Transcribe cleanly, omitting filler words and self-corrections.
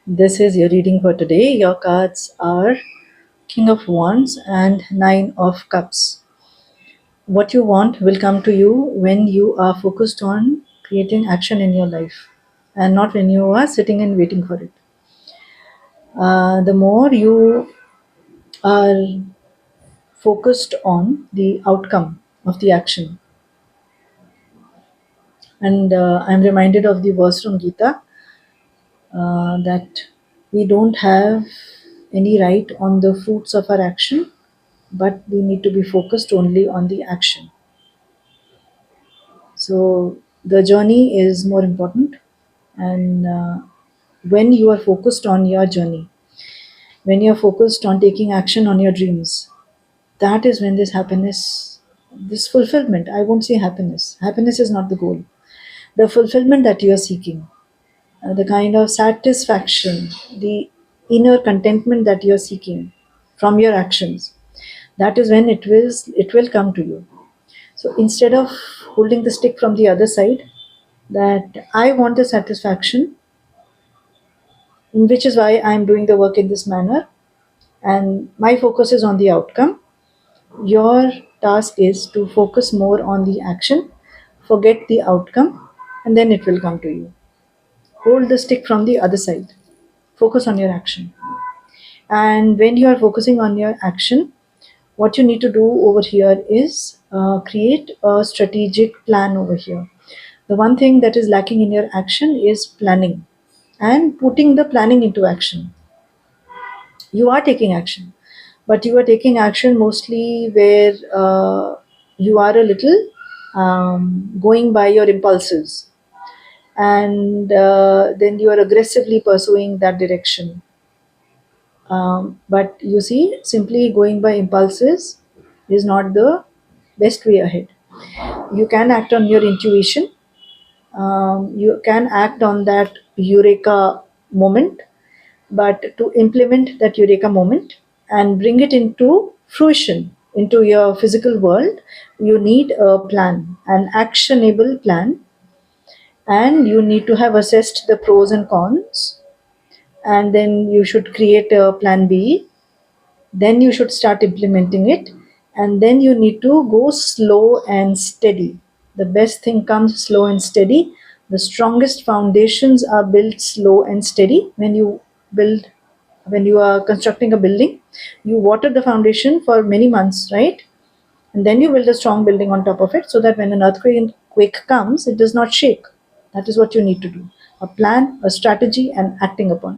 This is your reading for today. Your cards are King of Wands and Nine of Cups. What you want will come to you when you are focused on creating action in your life and not when you are sitting and waiting for it. The more you are focused on the outcome of the action, and I'm reminded of the verse from Gita that we don't have any right on the fruits of our action, but we need to be focused only on the action. So the journey is more important, and when you are focused on your journey, when you are focused on taking action on your dreams, that is when this happiness, this fulfillment, I won't say happiness, happiness is not the goal, the fulfillment that you are seeking, the kind of satisfaction, the inner contentment that you are seeking from your actions, that is when it will come to you. So instead of holding the stick from the other side, that I want the satisfaction, which is why I'm doing the work in this manner, and my focus is on the outcome. Your task is to focus more on the action, forget the outcome, and then it will come to you. Hold the stick from the other side, focus on your action. And when you are focusing on your action, what you need to do over here is create a strategic plan over here. The one thing that is lacking in your action is planning and putting the planning into action. You are taking action, but you are taking action mostly where you are a little going by your impulses, and then you are aggressively pursuing that direction. But you see, simply going by impulses is not the best way ahead. You can act on your intuition, you can act on that eureka moment, but to implement that eureka moment and bring it into fruition into your physical world, you need a plan, an actionable plan, and you need to have assessed the pros and cons, and then you should create a plan B, then you should start implementing it, and then you need to go slow and steady. The best thing comes slow and steady. The strongest foundations are built slow and steady. Build when you are constructing a building, you water the foundation for many months, right? And then you build a strong building on top of it, so that when an earthquake comes, it does not shake. That is what you need to do: a plan, a strategy, and acting upon.